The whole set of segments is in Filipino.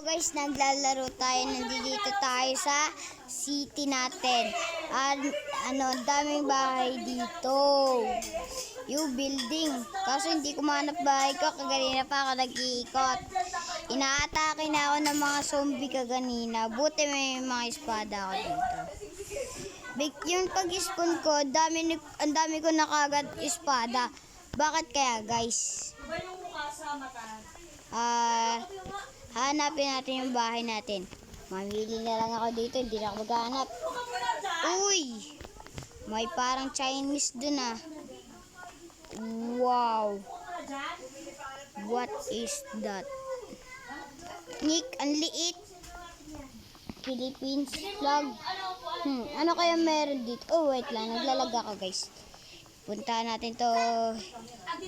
Guys, naglalaro tayo. Nandito tayo sa city natin. Ang daming bahay dito. Yung building. Kaso hindi ko mahanap bahay ko. Kaganina pa ako nag-iikot. Inaatake na ako ng mga zombie kaganina. Buti may mga espada ako dito. Yung pag-spawn ko, ang dami ko nakagad espada. Bakit kaya, guys? Hanapin natin yung bahay natin. Mamili na lang ako dito, hindi na ako maghanap. Uy! May parang Chinese dun ah. Wow! What is that? Nick, ang liit. Philippines flag. Ano kaya meron dito? Oh, wait lang. Naglalag ako, guys. Puntahan natin to.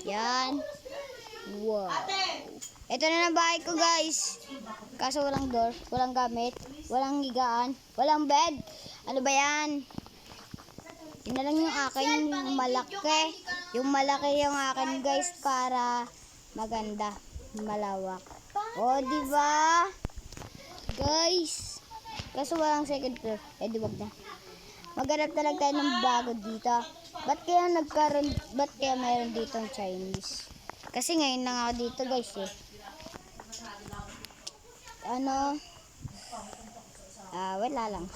Yan. Wow. Ito na ang bahay ko, guys. Kaso walang door, walang gamit, walang higaan, walang bed. Ano ba yan? Yun na lang yung akin, yung malaki. Yung malaki yung akin, guys, para maganda, malawak. O, diba? Guys. Kaso walang second floor. Di wag na. Maghanap na lang tayo ng bago dito. Ba't kaya mayroon dito ang Chinese? Kasi ngayon lang ako dito, guys, eh. Wala lang.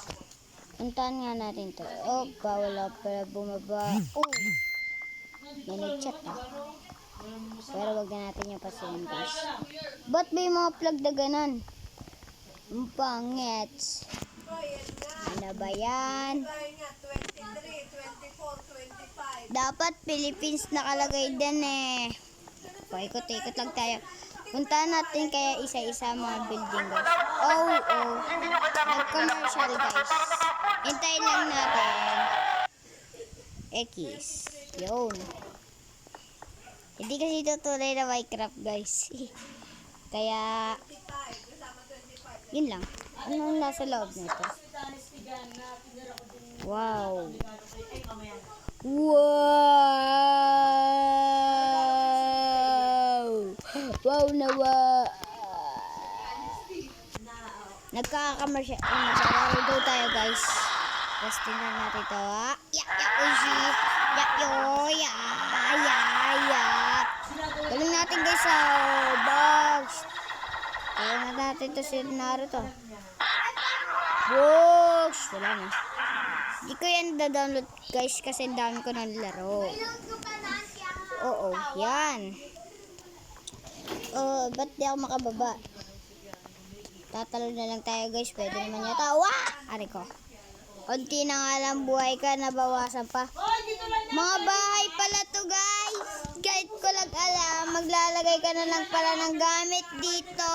Puntahan nga natin to. Wala pala bumaba. May nag-chat ah. Pero wag na natin yung pasiyan, guys. Ba't may mga plug na ganan? Ang pangits. Ano ba yan? Dapat Philippines nakalagay din eh. Paikot-ikot lang tayo. Puntahan natin kaya isa-isa mga building, guys. Nag-commercial, guys. Hintayin lang natin. X. Yun. Hindi kasi ito tunay na Minecraft, guys. Kaya, yun lang. Anong nasa loob nito? Wow. Wow nawa. Nagkakamera daw tayo, guys. Tapos tingnan natin ito. Galing natin, guys, sa box. Kaya natin ito si Naruto. Box. Wala na. Hindi ko yan da-download, guys, kasi ang dami ko ng laro. Yan. Ba't di ako makababa? Tatalo na lang tayo, guys. Pwede naman yata. Ari ko. Unti na nga lang buhay ka, nabawasan pa. Mga bahay pala to, guys. Kahit ko lang alam, maglalagay ka na lang pala ng gamit dito.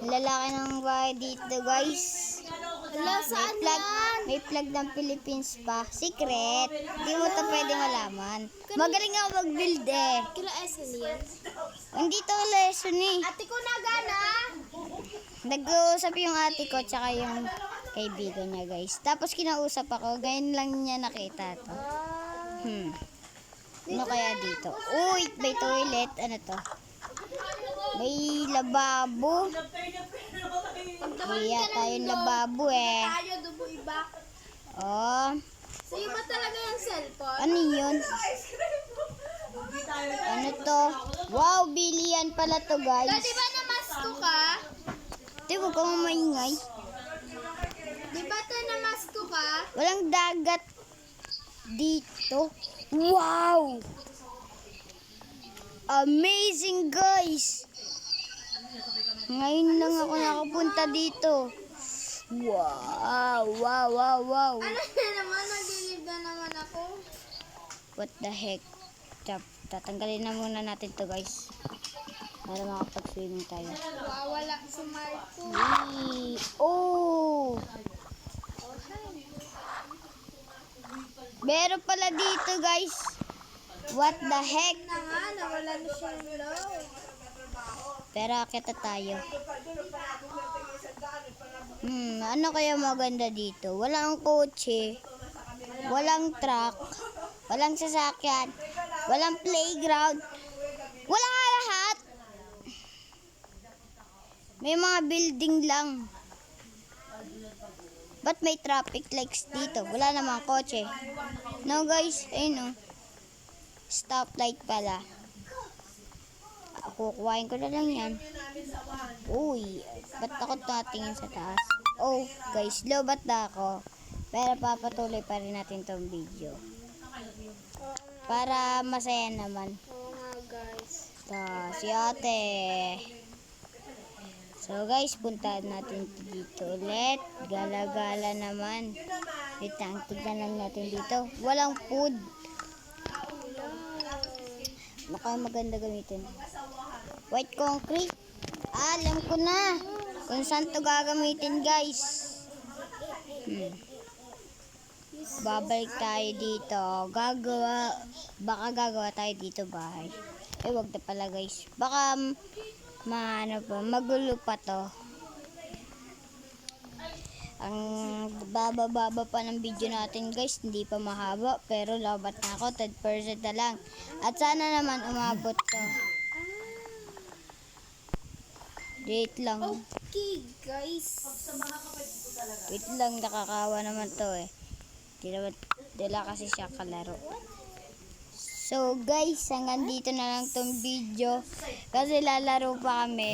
Lalaki ng bahay dito, guys. May flag ng Philippines pa. Secret. Hindi mo ito pwede malaman. Magaling ako mag-build eh. Kila lesson yan? Hindi to lesson eh. Ate ko na gana. Nag-uusap yung ate ko tsaka yung kaibigan niya, guys. Tapos kinausap ako. Ganyan lang niya nakita to. Ano kaya dito? Uy, may toilet. Ano to? May lababo. Kaya tayong lababo eh. Tayo, dubo iba. So, iba talaga yung cellphone. Ano yun? Ano to? Wow, bilian pala to, guys. Di ba namasko ka? Huwag kang maingay. Di ba namasko ka? Walang dagat dito. Wow! Amazing, guys! Ngayon lang ako nakapunta dito. Wow! Ano na naman? Nagilid na naman ako. What the heck? Tatanggalin na muna natin to, guys. Para makapag-swimming tayo. Wala si Marco. Meron pala dito, guys. What the heck? Nawala na siya ng low. Pero akita tayo. Ano kaya maganda dito? Walang kotse, walang truck, walang sasakyan, walang playground, wala lahat. May mga building lang. Ba't may traffic lights dito? Wala namang kotse. No guys, ayun no. Stoplight pala. Kukuhain ko na lang yan. Uy, ba't ako tatingin sa taas? Oh, guys, lobat na ako. Pero papatuloy pa rin natin tong video. Para masaya naman. Oo nga guys. Si ate. So guys, puntahan natin dito ulit. Gala-gala naman. Wait lang, tignan lang natin dito. Walang food. Baka maganda gamitin. White concrete. Alam ko na kung saan to gagamitin guys. Babalik tayo dito. Baka gagawa tayo dito bahay. Wag na pala guys. Baka magulo pa to. Ang baba pa ng video natin guys, hindi pa mahaba, pero labat na ako, 10% na lang. At sana naman umabot to. Wait lang. Okay guys. Wait lang, nakakawa naman to eh. Dila kasi siya kalaro. So guys, hanggang dito na lang tong video. Kasi lalaro pa kami.